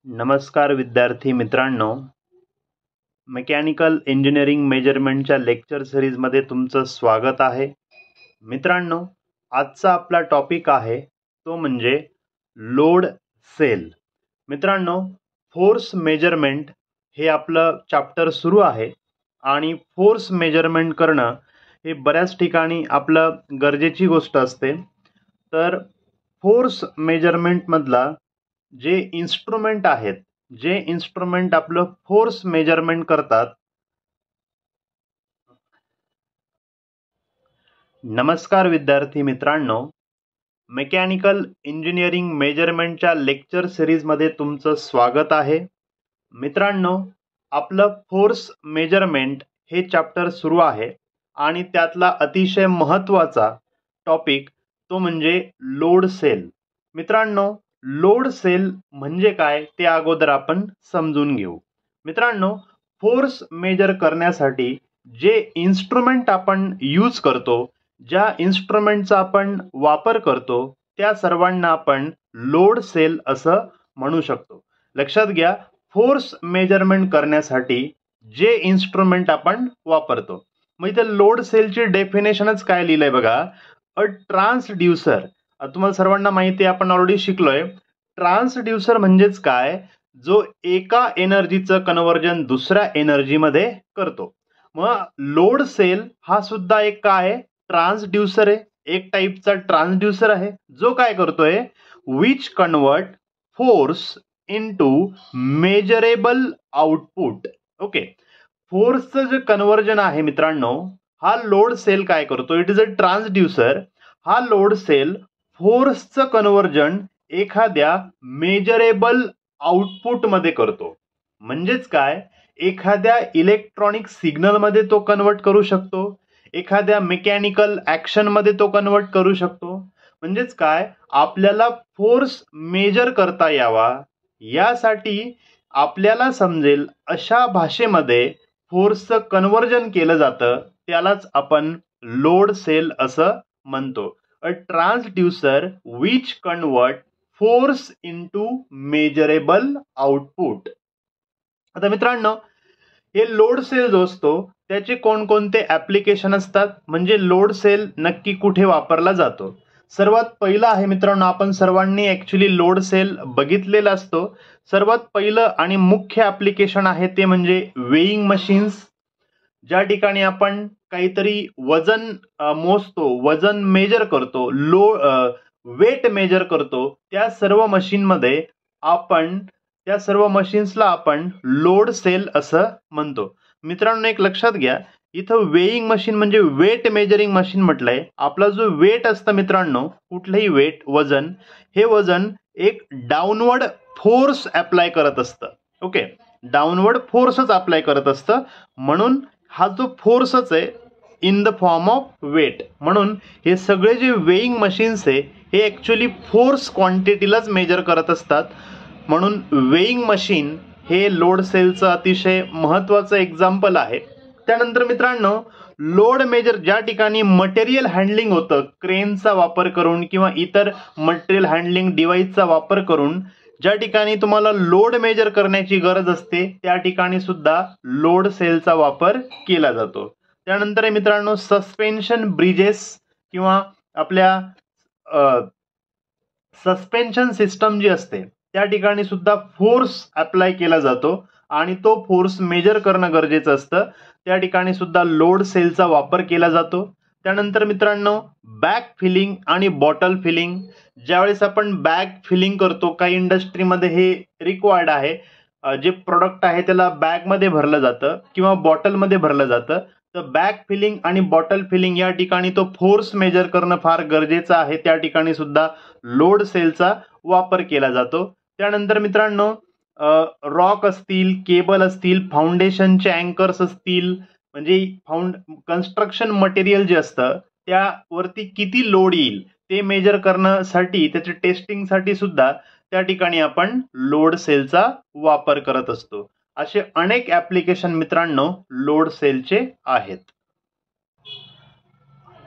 नमस्कार विद्यार्थी मित्रांनो, मेकॅनिकल इंजिनिअरिंग मेजरमेंटच्या लेक्चर सिरीजमध्ये तुमचं स्वागत आहे. मित्रांनो, आजचा आपला टॉपिक आहे तो म्हणजे लोड सेल. मित्रांनो, फोर्स मेजरमेंट हे आपलं चॅप्टर सुरू आहे आणि फोर्स मेजरमेंट करणं हे बऱ्याच ठिकाणी आपलं गरजेची गोष्ट असते. तर फोर्स मेजरमेंटमधला जे इन्स्ट्रुमेंट आहेत, जे इन्स्ट्रुमेंट आपलं फोर्स मेजरमेंट करतात. नमस्कार विद्यार्थी मित्रांनो, मेकॅनिकल इंजिनिअरिंग मेजरमेंटच्या लेक्चर सिरीजमध्ये तुमचं स्वागत आहे. मित्रांनो, आपलं फोर्स मेजरमेंट हे चॅप्टर सुरू आहे आणि त्यातला अतिशय महत्त्वाचा टॉपिक तो म्हणजे लोड सेल. मित्रांनो, लोड सेल म्हणजे काय ते अगोदर आपण समजून घेऊ. मित्रांनो, फोर्स मेजर करण्यासाठी जे इन्स्ट्रुमेंट आपण यूज करतो, ज्या इन्स्ट्रुमेंटचा आपण वापर करतो, त्या सर्वांना आपण लोड सेल असं म्हणू शकतो. लक्षात घ्या, फोर्स मेजरमेंट करण्यासाठी जे इन्स्ट्रुमेंट आपण वापरतो. मग इथे लोड सेलची डेफिनेशनच काय लिहिलंय बघा. अ ट्रान्सड्यूसर. तुम्हाला सर्वांना माहिती आहे, आपण ऑलरेडी शिकलोय. ट्रान्सड्यूसर म्हणजेच काय, जो एका एनर्जीचं कन्व्हर्जन दुसऱ्या एनर्जीमध्ये करतो. मग लोड सेल हा सुद्धा एक काय आहे, ट्रान्सड्यूसर आहे. एक टाईपचा ट्रान्सड्यूसर आहे जो काय करतोय, which convert force into measurable output. Okay, फोर्सचं जे कन्व्हर्जन आहे मित्रांनो, हा लोड सेल काय करतो, इट इज अ ट्रान्सड्यूसर. हा लोड सेल फोर्सचं कन्व्हर्जन एखाद्या मेजरेबल आउटपुट मध्ये करतो. म्हणजेच काय, एखाद्या इलेक्ट्रॉनिक सिग्नल मध्ये तो कन्वर्ट करू शकतो, एखाद्या मेकॅनिकल ऍक्शन मध्ये तो कन्वर्ट करू शकतो. म्हणजेच काय, आपल्याला फोर्स मेजर करता यावा यासाठी आपल्याला समजेल अशा भाषेमध्ये फोर्सचं कन्व्हर्जन केलं जातं, त्यालाच आपण लोड सेल असं म्हणतो. A transducer which convert force into measurable output. आता मित्रांनो, हे लोड सेल जो असतो त्याचे कोणकोणते ऍप्लिकेशन असतात, म्हणजे लोड सेल नक्की कुठे वापरला जातो. सर्वात पहिलं आहे मित्रांनो, आपण सर्वांनी ऍक्च्युली लोड सेल बघितलेला असतो. सर्वात पहिलं आणि मुख्य ऍप्लिकेशन आहे ते म्हणजे वेइंग मशीन्स. ज्या ठिकाणी आपण काहीतरी वजन मोजतो, वजन मेजर करतो, वेट मेजर करतो, त्या सर्व मशीनमध्ये आपण त्या सर्व मशीन्सला आपण लोड सेल असं म्हणतो. मित्रांनो, एक लक्षात घ्या, इथं वेइंग मशीन म्हणजे वेट मेजरिंग मशीन म्हटलंय. आपला जो वेट असतं मित्रांनो, कुठलंही वेट, वजन, हे वजन एक डाऊनवर्ड फोर्स अप्लाय करत असतं. ओके, डाऊनवर्ड फोर्सच अप्लाय करत असतं. म्हणून हा जो फोर्सच आहे in the form of weight. म्हणून हे सगळे जे वेइंग मशीन्स आहे हे ऍक्च्युली फोर्स क्वांटिटीलाच मेजर करत असतात. म्हणून वेइंग मशीन हे लोड सेलचं अतिशय महत्वाचं एक्झाम्पल आहे. त्यानंतर मित्रांनो, लोड मेजर ज्या ठिकाणी मटेरियल हँडलिंग होतं, क्रेनचा वापर करून किंवा इतर मटेरियल हँडलिंग डिव्हाइसचा वापर करून ज्या ठिकाणी तुम्हाला लोड मेजर करण्याची गरज असते, त्या ठिकाणी सुद्धा लोड सेलचा वापर केला जातो. त्यानंतर मित्रांनो, सस्पेन्शन ब्रिजेस किंवा आपल्या सस्पेन्शन सिस्टम जी असते त्या ठिकाणी सुद्धा फोर्स अप्लाय केला जातो आणि तो फोर्स मेजर करणं गरजेचं असतं. त्या ठिकाणी सुद्धा लोड सेलचा वापर केला जातो. त्यानंतर मित्रांनो, बॅग फिलिंग आणि बॉटल फिलिंग. ज्यावेळेस आपण बॅग फिलिंग करतो, काही इंडस्ट्रीमध्ये हे रिक्वायर्ड आहे, जे प्रोडक्ट आहे त्याला बॅगमध्ये भरलं जातं किंवा बॉटलमध्ये भरलं जातं. तर बॅग फिलिंग आणि बॉटल फिलिंग या ठिकाणी तो फोर्स मेजर करणं फार गरजेचं आहे. त्या ठिकाणी सुद्धा लोड सेलचा वापर केला जातो. त्यानंतर मित्रांनो, रॉक असतील, केबल असतील, फाउंडेशनचे अँकर्स असतील, म्हणजे कन्स्ट्रक्शन मटेरियल जे असतं त्यावरती किती लोड येईल ते मेजर करण्यासाठी, त्याच्या टेस्टिंगसाठी सुद्धा त्या ठिकाणी आपण लोड सेलचा वापर करत असतो. असे अनेक ऍप्लिकेशन मित्रांनो लोड सेलचे आहेत.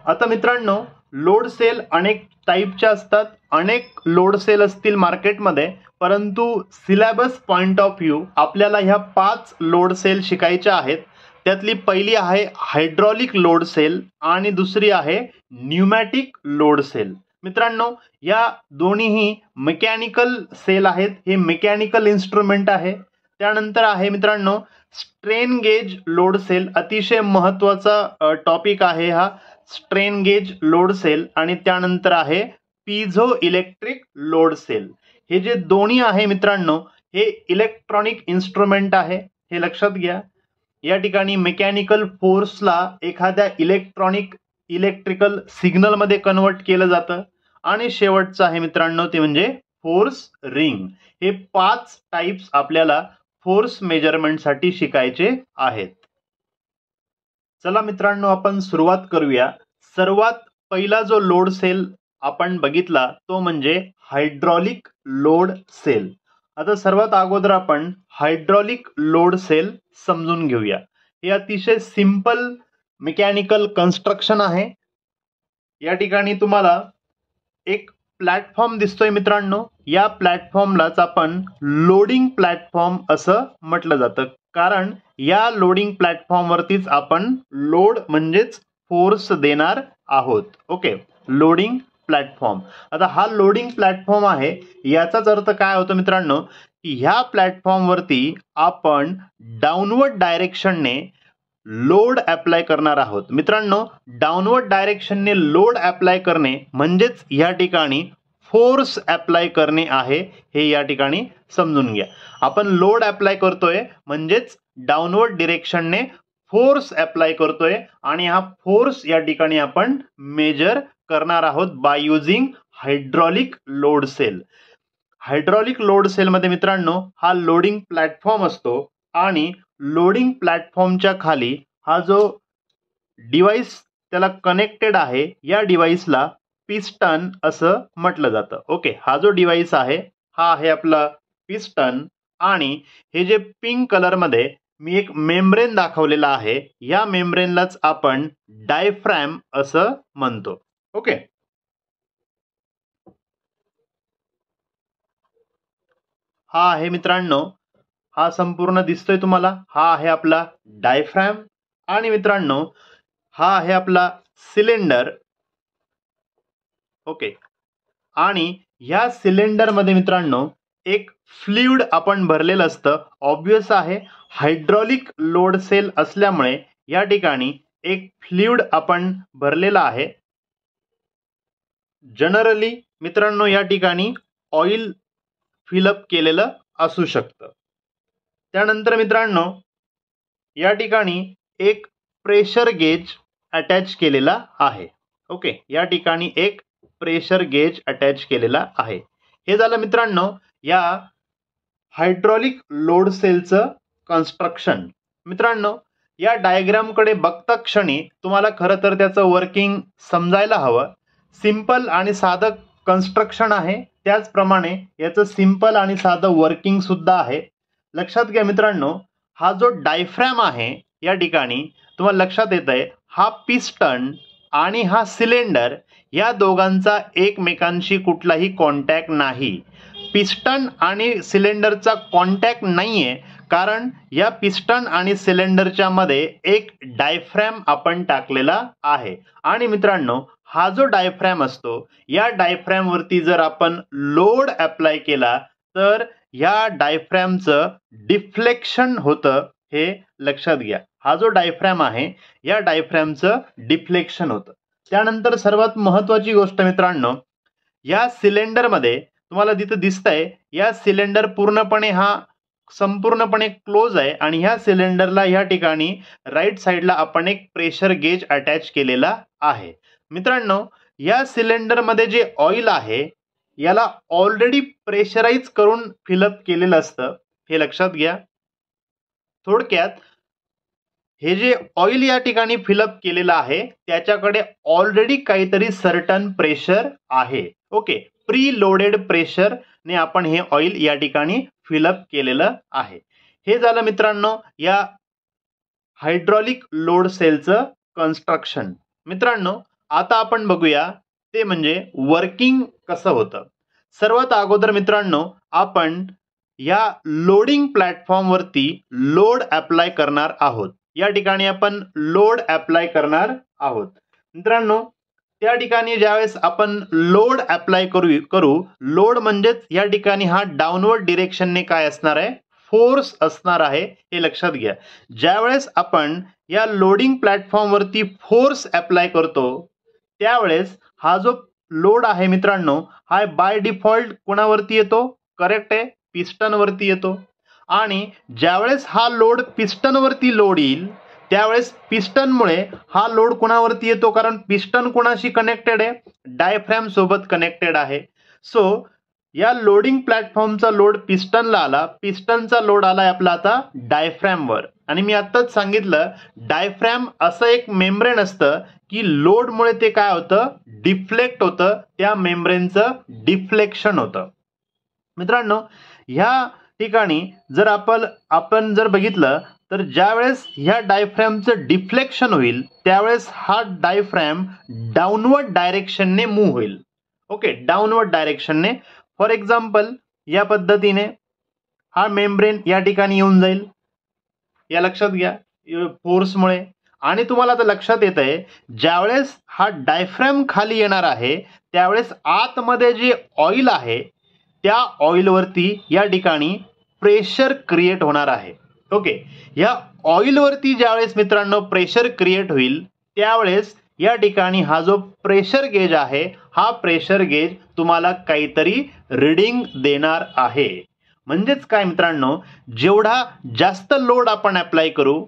आता मित्रांनो, लोड सेल अनेक टाईपचे असतात, अनेक लोड सेल असतील मार्केटमध्ये, परंतु सिलेबस पॉइंट ऑफ व्ह्यू आपल्याला ह्या 5 लोड सेल शिकायच्या आहेत. त्यातली पहिली आहे हायड्रॉलिक लोड सेल आणि दुसरी आहे न्यूमॅटिक लोड सेल. मित्रांनो, या दोन्हीही मेकॅनिकल सेल आहेत. हे मेकॅनिकल इन्स्ट्रुमेंट आहे. त्यानंतर आहे मित्रांनो स्ट्रेन गेज लोड सेल. अतिशय महत्त्वाचा टॉपिक आहे हा स्ट्रेन गेज लोड सेल. आणि त्यानंतर आहे पिझो इलेक्ट्रिक लोड सेल. हे जे दोन्ही आहे मित्रांनो, हे इलेक्ट्रॉनिक इन्स्ट्रुमेंट आहे, हे लक्षात घ्या. या ठिकाणी मेकॅनिकल फोर्सला एखाद्या इलेक्ट्रिकल सिग्नल मध्ये कन्वर्ट केलं जातं. आणि शेवटचं आहे मित्रांनो ते म्हणजे फोर्स रिंग. हे 5 टाइप्स आपल्याला फोर्स मेजरमेंट साठी शिकायचे आहेत. चला मित्रांनो, आपण सुरुवात करूया. सर्वात पहिला जो लोड सेल आपण बघितला तो म्हणजे हायड्रॉलिक लोड सेल. आता सर्वात अगोदर आपण हायड्रॉलिक लोड सेल समजून घेऊया. हे अतिशय सिंपल मेकॅनिकल कन्स्ट्रक्शन आहे. या ठिकाणी तुम्हाला एक प्लॅटफॉर्म दिसतोय मित्रांनो. या प्लॅटफॉर्मलाच आपण लोडिंग प्लॅटफॉर्म असं म्हटलं जातं, कारण या लोडिंग प्लॅटफॉर्म वरतीच आपण लोड म्हणजेच फोर्स देणार आहोत. Okay, loading platform. आता हा लोडिंग प्लॅटफॉर्म आहे, याचाच अर्थ काय होतो मित्रांनो, की ह्या प्लॅटफॉर्म वरती आपण डाऊनवर्ड डायरेक्शनने लोड अप्लाय करणार आहोत. मित्रांनो, डाऊनवर्ड डायरेक्शनने लोड अप्लाय करणे म्हणजेच या ठिकाणी फोर्स अप्लाय करणे आहे, हे या ठिकाणी समजून घ्या. आपण लोड अप्लाय करतोय म्हणजेच डाऊनवर्ड डायरेक्शनने फोर्स अप्लाय करतोय आणि हा फोर्स या ठिकाणी आपण मेजर करणार आहोत by using hydraulic load cell. Hydraulic load cell मध्ये मित्रांनो हा लोडिंग प्लॅटफॉर्म असतो आणि लोडिंग प्लॅटफॉर्मच्या खाली हा जो डिव्हाइस त्याला कनेक्टेड आहे, या डिव्हाइसला पिस्टन असं म्हटलं जातं. ओके, हा जो डिव्हाइस आहे हा आहे आपला पिस्टन. आणि हे जे पिंक कलर मध्ये मी एक मेम्ब्रेन दाखवलेला आहे, या मेम्ब्रेनलाच आपण डायफ्रॅम असं म्हणतो. ओके, हा आहे मित्रांनो, हा संपूर्ण दिसतोय तुम्हाला, हा आहे आपला डायफ्रॅम. आणि मित्रांनो हा आहे आपला सिलेंडर. ओके, आणि ह्या सिलेंडर मध्ये मित्रांनो एक फ्लुइड आपण भरलेलं असतं. ऑब्वियस आहे, हायड्रॉलिक लोड सेल असल्यामुळे या ठिकाणी एक फ्लुइड आपण भरलेला आहे. जनरली मित्रांनो या ठिकाणी ऑइल फिलअप केलेलं असू शकतं. त्यानंतर मित्रांनो या ठिकाणी एक प्रेशर गेज अटॅच केलेला आहे. ओके, या ठिकाणी एक प्रेशर गेज अटॅच केलेला आहे. हे झालं मित्रांनो या हायड्रॉलिक लोड सेलचं कन्स्ट्रक्शन. मित्रांनो या डायग्राम कडे बघता क्षणी तुम्हाला खरं तर त्याचं वर्किंग समजायला हवं. सिंपल आणि साधं कन्स्ट्रक्शन आहे, त्याचप्रमाणे याचं सिंपल आणि साधं वर्किंग सुद्धा आहे. लक्षात घ्या मित्रांनो, हा जो डायफ्रॅम आहे या ठिकाणी तुम्हाला लक्षात येत आहे, हा पिस्टन आणि हा सिलेंडर या दोघांचा एकमेकांशी कुठलाही कॉन्टॅक्ट नाही. पिस्टन आणि सिलेंडरचा कॉन्टॅक्ट नाहीये, कारण या पिस्टन आणि सिलेंडरच्या मध्ये एक डायफ्रॅम आपण टाकलेला आहे. आणि मित्रांनो हा जो डायफ्रॅम असतो, या डायफ्रॅम वरती जर आपण लोड अप्लाय केला तर या डायफ्रॅमचं डिफ्लेक्शन होतं, हे लक्षात घ्या. हा जो डायफ्रॅम आहे या डायफ्रॅमचं डिफ्लेक्शन होतं. त्यानंतर सर्वात महत्वाची गोष्ट मित्रांनो, या सिलेंडर मध्ये तुम्हाला तिथं दिसतंय, या सिलेंडर संपूर्णपणे क्लोज आहे आणि ह्या सिलेंडरला या ठिकाणी राईट साइडला आपण एक प्रेशर गेज अटॅच केलेला आहे. मित्रांनो या सिलेंडर मध्ये जे ऑइल आहे याला ऑलरेडी प्रेशराइज करून फिलअप केलेलं असतं, हे लक्षात घ्या. थोडक्यात हे जे ऑइल या ठिकाणी फिलअप केलेलं आहे त्याच्याकडे ऑलरेडी काहीतरी सर्टन प्रेशर आहे. ओके, प्री लोडेड प्रेशर ने आपण हे ऑइल या ठिकाणी फिलअप केलेलं आहे. हे झालं मित्रांनो या हायड्रॉलिक लोड सेलचं कन्स्ट्रक्शन. मित्रांनो आता आपण बघूया ते म्हणजे वर्किंग कसं होतं. सर्वात अगोदर मित्रांनो, आपण या लोडिंग प्लॅटफॉर्मवरती लोड अप्लाय करणार आहोत. या ठिकाणी आपण लोड अप्लाय करणार आहोत. मित्रांनो, त्या ठिकाणी ज्यावेळेस आपण लोड अप्लाय करू लोड म्हणजेच या ठिकाणी हा डाऊनवर्ड डिरेक्शनने काय असणार आहे, फोर्स असणार आहे, हे लक्षात घ्या. ज्यावेळेस आपण या लोडिंग प्लॅटफॉर्मवरती फोर्स अप्लाय करतो त्यावेळेस हा जो लोड आहे मित्रांनो, हा बाय डिफॉल्ट कोणावरती येतो, करेक्ट आहे, पिस्टन वरती येतो. आणि ज्यावेळेस हा लोड पिस्टन वरती लोड येईल त्यावेळेस पिस्टनमुळे हा लोड कोणावरती येतो, कारण पिस्टन कोणाशी कनेक्टेड आहे, डायफ्रॅम सोबत कनेक्टेड आहे. सो या लोडिंग प्लॅटफॉर्मचा लोड पिस्टनला आला, पिस्टनचा लोड आलाय आपला आता डायफ्रॅमवर. आणि मी आत्ताच सांगितलं डायफ्रॅम असं एक मेम्ब्रेन असतं की लोडमुळे ते काय होतं, डिफ्लेक्ट होतं, त्या मेम्ब्रेनचं डिफ्लेक्शन होतं. मित्रांनो, ह्या ठिकाणी जर आपण जर बघितलं तर ज्यावेळेस ह्या डायफ्रॅमचं डिफ्लेक्शन होईल त्यावेळेस हा डायफ्रॅम डाऊनवर्ड डायरेक्शनने मूव्ह होईल. ओके, डाऊनवर्ड डायरेक्शनने. फॉर एक्झाम्पल या पद्धतीने हा मेम्ब्रेन या ठिकाणी येऊन जाईल, या लक्षात घ्या, फोर्समुळे. आणि तुम्हाला आता लक्षात येत आहे ज्यावेळेस हा डायफ्रॅम खाली येणार आहे त्यावेळेस आतमध्ये जे ऑइल आहे त्या ऑइलवरती या ठिकाणी प्रेशर क्रिएट होणार आहे. ओके, या ऑइलवरती ज्यावेळेस मित्रांनो प्रेशर क्रिएट होईल त्यावेळेस या ठिकाणी हा जो प्रेशर गेज आहे हा प्रेशर गेज तुम्हाला काहीतरी रीडिंग देणार आहे. म्हणजेच काय मित्रांनो, जेवढा जास्त लोड आपण अप्लाय करू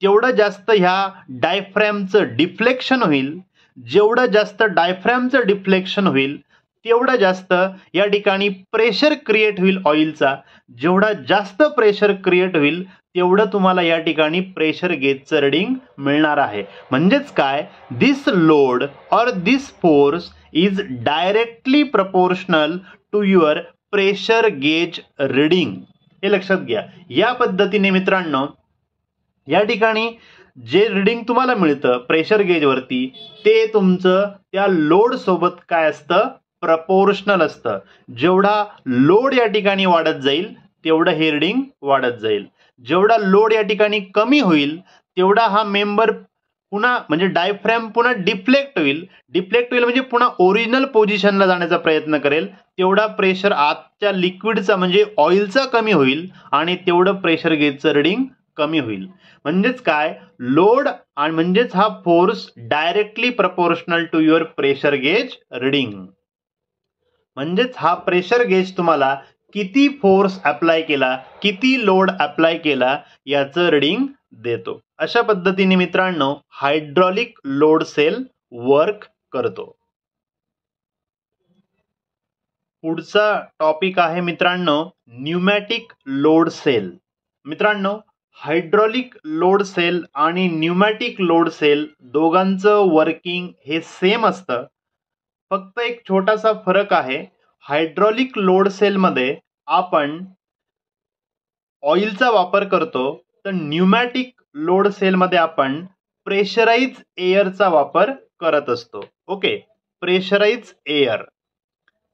तेवढं जास्त ह्या डायफ्रॅमचं डिफ्लेक्शन होईल. जेवढं जास्त डायफ्रॅमचं डिफ्लेक्शन होईल तेवढं जास्त या ठिकाणी प्रेशर क्रिएट होईल ऑइलचा. जेवढा जास्त प्रेशर क्रिएट होईल तेवढं तुम्हाला या ठिकाणी प्रेशर गेजचं रीडिंग मिळणार आहे. म्हणजेच काय, दिस लोड और this force is directly proportional to your pressure gauge reading. हे लक्षात घ्या. या पद्धतीने मित्रांनो या ठिकाणी जे रीडिंग तुम्हाला मिळतं प्रेशर गेजवरती ते तुमचं त्या लोड सोबत काय असतं, प्रपोर्शनल असतं. जेवढा लोड या ठिकाणी वाढत जाईल तेवढं हे रीडिंग वाढत जाईल. जेवढा लोड या ठिकाणी कमी होईल तेवढा हा मेंबर पुन्हा म्हणजे डायफ्रॅम पुन्हा डिफ्लेक्ट होईल. डिफ्लेक्ट होईल म्हणजे पुन्हा ओरिजिनल पोझिशनला जाण्याचा प्रयत्न करेल. तेवढा प्रेशर आतच्या लिक्विडचा म्हणजे ऑइलचा कमी होईल आणि तेवढं प्रेशर गेजचं रीडिंग कमी होईल. म्हणजेच काय, लोड आणि म्हणजेच हा force directly proportional to your pressure gauge reading. म्हणजेच हा प्रेशर गेज तुम्हाला किती फोर्स अप्लाय केला, किती लोड अप्लाय केला याचं रीडिंग देतो. अशा पद्धतीने मित्रांनो हायड्रॉलिक लोड सेल वर्क करतो. पुढचा टॉपिक आहे मित्रांनो न्यूमॅटिक लोड सेल. मित्रांनो, हायड्रॉलिक लोड सेल आणि न्यूमॅटिक लोड सेल दोघांचं वर्किंग हे सेम असतं. फक्त एक छोटासा फरक आहे. हायड्रॉलिक लोड सेल मध्ये आपण ऑइलचा वापर करतो तर न्यूमॅटिक लोड सेल मध्ये आपण प्रेशराइज एअरचा वापर करत असतो. ओके, प्रेशराइज एअर,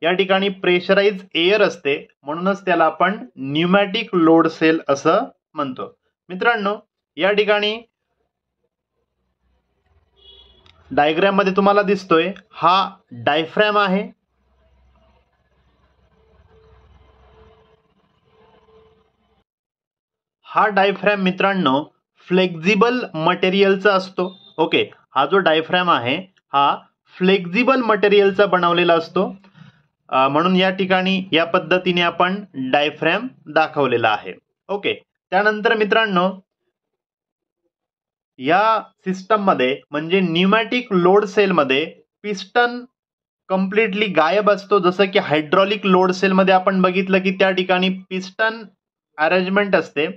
या ठिकाणी प्रेशराइज एअर असते म्हणूनच त्याला आपण न्यूमॅटिक लोड सेल असं म्हणतो. मित्रांनो, या ठिकाणी डायग्राम मध्ये तुम्हाला दिसतोय हा डायफ्रॅम आहे. हा डायफ्रॅम मित्रांनो फ्लेक्झिबल मटेरियलचा असतो. ओके, हा जो डायफ्रॅम आहे हा फ्लेक्झिबल मटेरियलचा बनवलेला असतो. म्हणून या ठिकाणी या पद्धतीने आपण डायफ्रॅम दाखवलेला आहे. ओके, त्यानंतर मित्रांनो या सिस्टम मध्ये म्हणजे न्यूमॅटिक लोड सेल मध्ये पिस्टन कम्प्लिटली गायब असतो. जसं की हायड्रॉलिक लोड सेल मध्ये आपण बघितलं की त्या ठिकाणी पिस्टन अरेंजमेंट असते,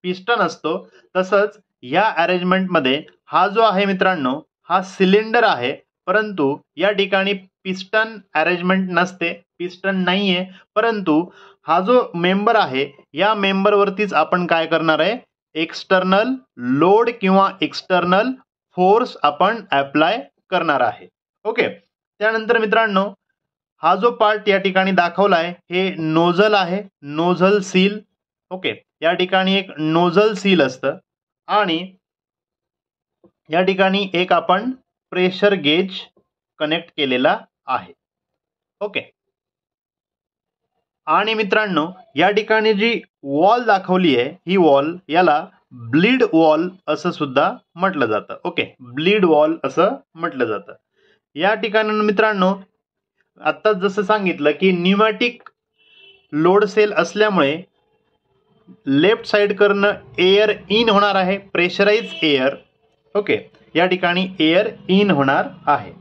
पिस्टन असतो. तसंच या अरेंजमेंट मध्ये हा जो आहे मित्रांनो हा सिलेंडर आहे, परंतु या ठिकाणी पिस्टन अरेंजमेंट नसते, पिस्टन नाहीये. परंतु हा जो मेंबर आहे या मेंबर वरतीच आपण काय करणार आहे, एक्सटर्नल लोड किंवा एक्सटर्नल फोर्स आपण अप्लाय करणार आहे. ओके, त्यानंतर मित्रांनो, हा जो पार्ट या ठिकाणी दाखवला आहे हे नोझल आहे, नोझल सील. ओके, या ठिकाणी एक नोझल सील असतं आणि या ठिकाणी एक आपण प्रेशर गेज कनेक्ट केलेला आहे. ओके, आणि मित्रांनो, या ठिकाणी जी वॉल दाखवली आहे ही वॉल याला ब्लीड वॉल असं सुद्धा म्हटलं जातं. ओके, ब्लीड वॉल असं म्हटलं जातं. या ठिकाणी मित्रांनो, आता जसं सांगितलं की न्यूमॅटिक लोड सेल असल्यामुळे लेफ्ट साइड करणं एअर इन होणार आहे, प्रेशराइज एअर. ओके, या ठिकाणी एअर इन होणार आहे.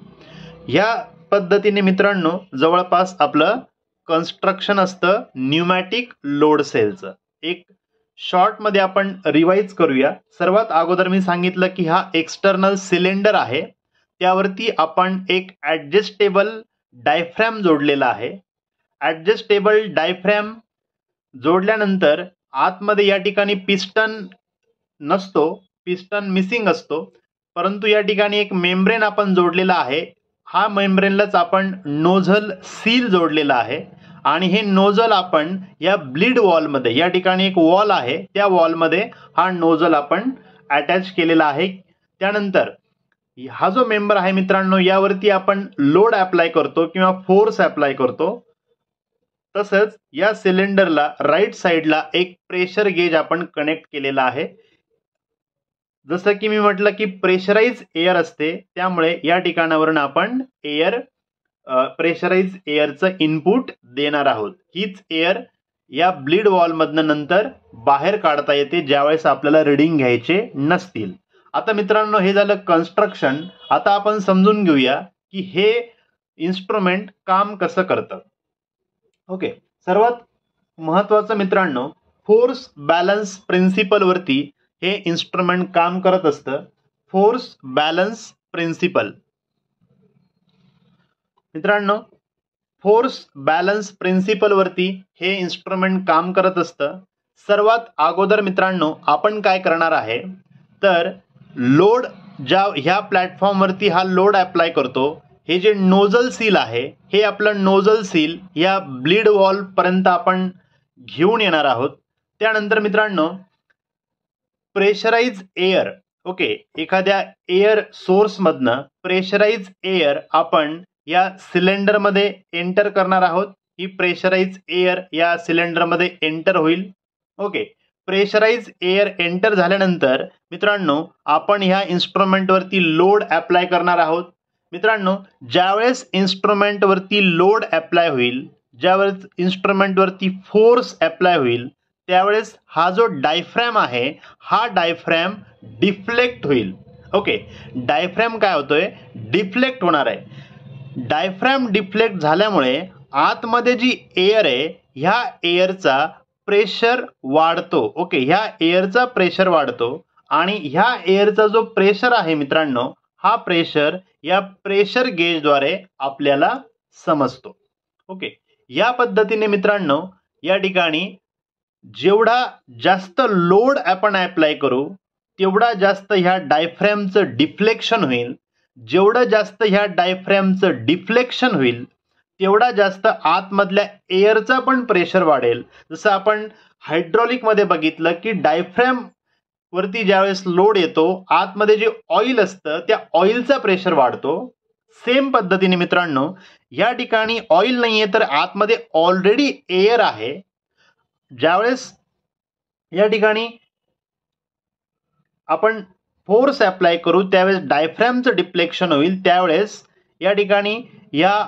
या पद्धतीने मित्रांनो जवळपास आपलं कन्स्ट्रक्शन असतं न्यूमॅटिक लोड सेलचं. एक शॉर्ट मध्ये आपण रिवाइज करूया. सर्वात अगोदर मी सांगितलं की हा एक्सटर्नल सिलेंडर आहे, त्यावरती आपण एक ऍडजस्टेबल डायफ्रॅम जोडलेला आहे. ऍडजस्टेबल डायफ्रॅम जोडल्यानंतर आतमध्ये या ठिकाणी पिस्टन नसतो, पिस्टन मिसिंग असतो, परंतु या ठिकाणी एक मेम्ब्रेन आपण जोडलेला आहे. हा मेम्ब्रेनलाच आपण नोझल सील जोडलेला आहे आणि हे नोझल आपण या ब्लीड वॉलमध्ये, या ठिकाणी एक वॉल आहे त्या वॉलमध्ये हा नोझल आपण अटॅच केलेला आहे. त्यानंतर हा जो मेंबर आहे मित्रांनो, यावरती आपण लोड अप्लाय करतो किंवा फोर्स अप्लाय करतो. तसंच या सिलेंडरला राईट साइडला एक प्रेशर गेज आपण कनेक्ट केलेला आहे. जसं की मी म्हटलं की प्रेशराइज एअर असते, त्यामुळे या ठिकाणावरून आपण एअर प्रेशराइज एअरचं इनपुट देणार आहोत. हीच एअर या ब्लीड वॉल मधनं नंतर बाहेर काढता येते ज्यावेळेस आपल्याला रिडिंग घ्यायचे नसतील. आता मित्रांनो, हे झालं कन्स्ट्रक्शन. आता आपण समजून घेऊया की हे इन्स्ट्रुमेंट काम कसं करतं. ओके, सर्वात महत्वाचं मित्रांनो, फोर्स बॅलन्स प्रिन्सिपल वरती हे इन्स्ट्रुमेंट काम करत असतं. फोर्स बॅलन्स प्रिन्सिपल मित्रांनो, फोर्स बॅलन्स प्रिन्सिपल वरती हे इन्स्ट्रुमेंट काम करत असतं. सर्वात अगोदर मित्रांनो आपण काय करणार आहे, तर लोड ज्या ह्या प्लॅटफॉर्म वरती हा लोड अप्लाय करतो, हे जे नोझल सील आहे हे आपलं नोझल सील या ब्लीड वॉल पर्यंत आपण घेऊन येणार आहोत. त्यानंतर मित्रांनो, प्रेशराइज एअर, ओके, एखाद्या एअर सोर्स मधनं प्रेशराइज एअर आपण या सिलेंडर मध्ये एंटर करणार आहोत. ही प्रेशराइज एअर या सिलेंडर मध्ये एंटर होईल. ओके, प्रेशराइज एअर एंटर झाल्यानंतर मित्रांनो आपण ह्या इन्स्ट्रुमेंट वरती लोड अप्लाय करणार आहोत. मित्रांनो, ज्यावेळेस इन्स्ट्रुमेंट वरती लोड अप्लाय होईल, ज्यावेळेस इन्स्ट्रुमेंट वरती फोर्स अप्लाय होईल, त्यावेळेस हा जो डायफ्रॅम आहे हा डायफ्रॅम डिफ्लेक्ट होईल. ओके, डायफ्रॅम काय होतोय, डिफ्लेक्ट होणार आहे. डायफ्रॅम डिफ्लेक्ट झाल्यामुळे आतमध्ये जी एअर आहे ह्या एअरचा प्रेशर वाढतो. ओके, ह्या एअरचा प्रेशर वाढतो आणि ह्या एअरचा जो प्रेशर आहे मित्रांनो, हा प्रेशर या प्रेशर गेजद्वारे आपल्याला समजतो. ओके, या पद्धतीने मित्रांनो या ठिकाणी जेवढा जास्त लोड आपण अप्लाय करू तेवढा जास्त ह्या डायफ्रॅमचं डिफ्लेक्शन होईल. जेवढं जास्त ह्या डायफ्रॅमचं डिफ्लेक्शन होईल तेवढा जास्त आतमधल्या एअरचा पण प्रेशर वाढेल. जसं आपण हायड्रॉलिक मध्ये बघितलं की डायफ्रॅम वरती ज्यावेळेस लोड येतो, आतमध्ये जे ऑइल असतं त्या ऑइलचा प्रेशर वाढतो. सेम पद्धतीने मित्रांनो या ठिकाणी ऑइल नाहीये तर आतमध्ये ऑलरेडी एअर आहे. ज्यावेळेस या ठिकाणी आपण फोर्स अप्लाय करू त्यावेळेस डायफ्रॅमचं डिफ्लेक्शन होईल, त्यावेळेस या ठिकाणी या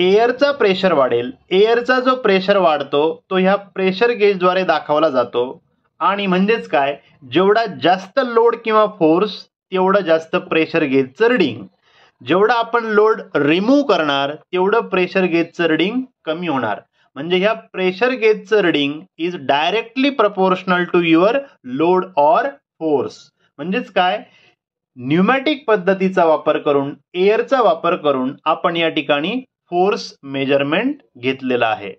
एअरचा प्रेशर वाढेल. एअरचा जो प्रेशर वाढतो तो ह्या प्रेशर गेजद्वारे दाखवला जातो. आणि म्हणजेच काय, जेवढा जास्त लोड किंवा फोर्स तेवढं जास्त प्रेशर गेजचं रिडिंग. जेवढा आपण लोड रिमूव्ह करणार तेवढं प्रेशर गेजचं रिडिंग कमी होणार. म्हणजे ह्या प्रेशर गेजचं reading is directly proportional to your load or force. म्हणजेच काय, न्यूमॅटिक पद्धतीचा वापर करून, एअरचा वापर करून आपण या ठिकाणी फोर्स मेजरमेंट घेतलेला आहे.